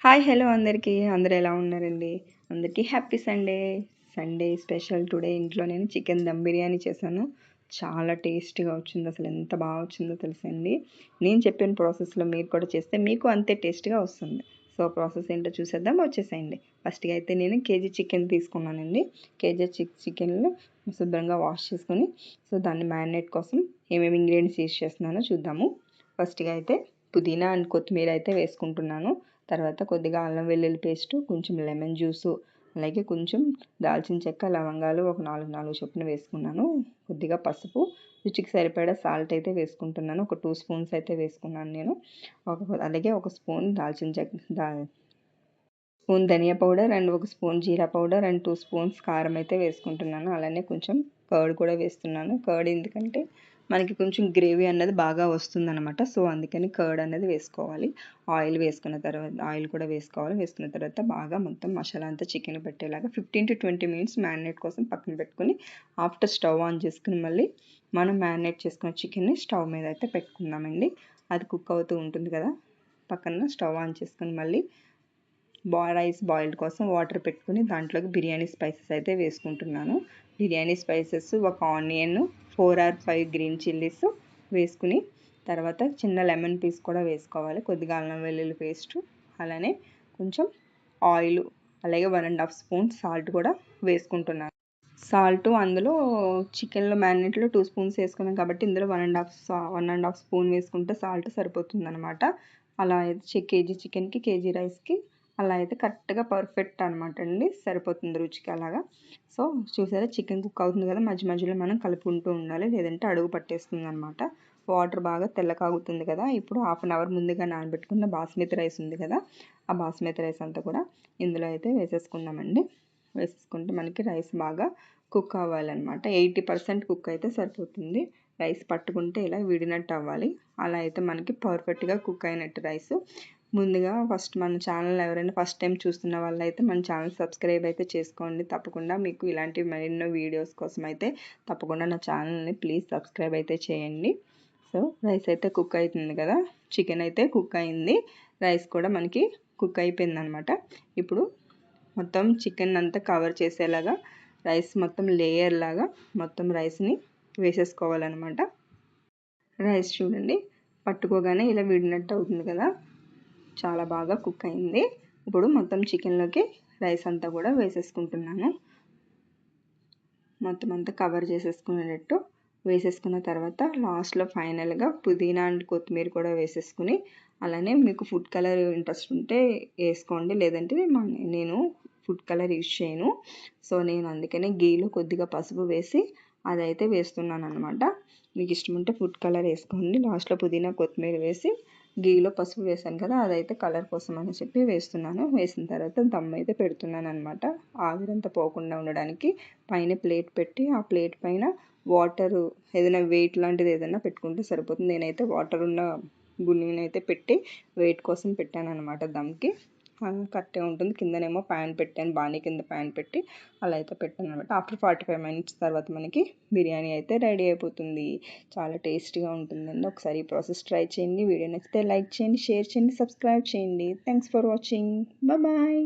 Hi hello అందరికీ అందరూ ఎలా ఉన్నారండి? అందరికీ happy Sunday. Sunday special today ఇంట్లో నేను చికెన్ దమ్ బిర్యానీ చేశాను. చాలా టేస్టీగా వచ్చింది. అసలు ఎంత బాగా వచ్చిందో తెలుసండి. నేను చెప్పిన ప్రాసెస్లో మీరు కూడా చేస్తే మీకు అంతే టేస్ట్గా వస్తుంది. సో ప్రాసెస్ ఏంటో చూసేద్దాం, వచ్చేసేయండి. ఫస్ట్గా అయితే నేను కేజీ చికెన్ తీసుకున్నానండి. కేజీ చికెన్లో శుభ్రంగా వాష్ చేసుకొని దాన్ని మ్యారినేట్ కోసం ఏమేమి ఇంగ్రీడియంట్స్ యూస్ చేస్తున్నానో చూద్దాము. ఫస్ట్గా అయితే పుదీనా అండ్ కొత్తిమీర అయితే వేసుకుంటున్నాను. తర్వాత కొద్దిగా అల్లం వెల్లుల్లి పేస్టు, కొంచెం లెమన్ జ్యూసు, అలాగే కొంచెం దాల్చిన చెక్క, లవంగాలు ఒక 4 చొప్పున వేసుకున్నాను. కొద్దిగా పసుపు, రుచికి సరిపడా సాల్ట్ అయితే వేసుకుంటున్నాను. ఒక 2 స్పూన్స్ అయితే వేసుకున్నాను నేను. అలాగే ఒక స్పూన్ దాల్చిన చెక్క, స్పూన్ ధనియా పౌడర్ అండ్ ఒక spoon jeera powder and 2 spoons కారం అయితే వేసుకుంటున్నాను. అలానే కొంచెం కర్డ్ కూడా వేస్తున్నాను. కర్డ్ ఎందుకంటే మనకి కొంచెం గ్రేవీ అన్నది బాగా వస్తుందన్నమాట. సో అందుకని కర్డ్ అనేది వేసుకోవాలి. ఆయిల్ వేసుకున్న తర్వాత ఆయిల్ కూడా వేసుకోవాలి. వేసుకున్న తర్వాత బాగా మొత్తం మసాలా అంతా చికెన్ పెట్టేలాగా 15 to 20 మినిట్స్ మ్యారినేట్ కోసం పక్కన పెట్టుకుని ఆఫ్టర్ స్టవ్ ఆన్ చేసుకుని మళ్ళీ మనం మ్యారినేట్ చేసుకున్న చికెన్ని స్టవ్ మీద అయితే పెట్టుకుందామండి. అది కుక్ అవుతూ ఉంటుంది కదా, పక్కన స్టవ్ ఆన్ చేసుకుని మళ్ళీ రైస్ బాయిల్డ్ కోసం వాటర్ పెట్టుకుని దాంట్లోకి బిర్యానీ స్పైసెస్ అయితే వేసుకుంటున్నాను. బిర్యానీ స్పైసెస్, ఒక ఆనియన్, 4 or 5 గ్రీన్ చిల్లీస్ వేసుకుని తర్వాత చిన్న లెమన్ పీస్ కూడా వేసుకోవాలి. కొద్దిగా అల్లం వెల్లుల్లి పేస్టు, అలానే కొంచెం ఆయిల్, అలాగే 1.5 స్పూన్ సాల్ట్ కూడా వేసుకుంటున్నాను. సాల్ట్ అందులో చికెన్లో మ్యారినేట్లో 2 స్పూన్స్ వేసుకున్నాం కాబట్టి ఇందులో 1.5 స్పూన్ వేసుకుంటే సాల్ట్ సరిపోతుందనమాట. అలా అయితే కేజీ చికెన్కి కేజీ రైస్కి అలా అయితే కరెక్ట్గా పర్ఫెక్ట్ అనమాట అండి, సరిపోతుంది రుచికి అలాగా. సో చూసారా చికెన్ కుక్ అవుతుంది కదా, మధ్య మధ్యలో మనం కలుపుకుంటూ ఉండాలి, లేదంటే అడుగు పట్టేస్తుంది అనమాట. వాటర్ బాగా తెల్లకాగుతుంది కదా, ఇప్పుడు 1/2 అవర్ ముందుగా నానబెట్టుకున్న బాస్మతి రైస్ ఉంది కదా, ఆ బాస్మతి రైస్ అంతా కూడా ఇందులో అయితే వేసేసుకుందామండి. వేసేసుకుంటే మనకి రైస్ బాగా కుక్ అవ్వాలన్నమాట. 80% కుక్ అయితే సరిపోతుంది. రైస్ పట్టుకుంటే ఇలా విడినట్టు అవ్వాలి. అలా అయితే మనకి పర్ఫెక్ట్గా కుక్ అయినట్టు రైస్. ముందుగా ఫస్ట్ మన ఛానల్ ఎవరైనా ఫస్ట్ టైం చూస్తున్న వాళ్ళైతే మన ఛానల్ సబ్స్క్రైబ్ అయితే చేసుకోండి. తప్పకుండా మీకు ఇలాంటి మరెన్నో వీడియోస్ కోసం అయితే తప్పకుండా నా ఛానల్ని ప్లీజ్ సబ్స్క్రైబ్ అయితే చేయండి. సో రైస్ అయితే కుక్ అవుతుంది కదా, చికెన్ అయితే కుక్ అయింది, రైస్ కూడా మనకి కుక్ అయిపోయిందనమాట. ఇప్పుడు మొత్తం చికెన్ అంతా కవర్ చేసేలాగా రైస్ మొత్తం లేయర్ లాగా మొత్తం రైస్ని వేసేసుకోవాలన్నమాట. రైస్ చూడండి పట్టుకోగానే ఇలా విడినట్టు అవుతుంది కదా, చాలా బాగా కుక్ అయింది. ఇప్పుడు మొత్తం చికెన్లోకి రైస్ అంతా కూడా వేసేసుకుంటున్నాను. మొత్తం అంతా కవర్ చేసేసుకునేటట్టు వేసేసుకున్న తర్వాత లాస్ట్లో ఫైనల్గా పుదీనా అండ్ కొత్తిమీర కూడా వేసేసుకుని, అలానే మీకు ఫుడ్ కలర్ ఇంట్రెస్ట్ ఉంటే వేసుకోండి, లేదంటే నేను ఫుడ్ కలర్ యూజ్ చేయను. సో నేను అందుకనే గీలో కొద్దిగా పసుపు వేసి అదైతే వేస్తున్నాను అనమాట. మీకు ఇష్టం ఉంటే ఫుడ్ కలర్ వేసుకోండి. లాస్ట్లో పుదీనా కొత్తిమీర వేసి గీలో పసుపు వేసాను కదా, అదైతే కలర్ కోసం అని చెప్పి వేస్తున్నాను. వేసిన తర్వాత దమ్ అయితే పెడుతున్నాను అనమాట. ఆవిరంతా పోకుండా ఉండడానికి పైన ప్లేట్ పెట్టి ఆ ప్లేట్ పైన వాటరు ఏదైనా వెయిట్ లాంటిది ఏదైనా పెట్టుకుంటే సరిపోతుంది. నేనైతే వాటర్ ఉన్న గున్నీని అయితే పెట్టి వెయిట్ కోసం పెట్టాను అనమాట దమ్కి. కరెక్ట్గా ఉంటుంది. కిందనేమో ప్యాన్ పెట్టాను, బాణీ కింద ప్యాన్ పెట్టి అలా అయితే పెట్టాను అనమాట. ఆఫ్టర్ 45 మినిట్స్ తర్వాత మనకి బిర్యానీ అయితే రెడీ అయిపోతుంది. చాలా టేస్టీగా ఉంటుందండి. ఒకసారి ఈ ప్రాసెస్ ట్రై చేయండి. వీడియో నచ్చితే లైక్ చేయండి, షేర్ చేయండి, సబ్స్క్రైబ్ చేయండి. Thanks for watching. బాయ్.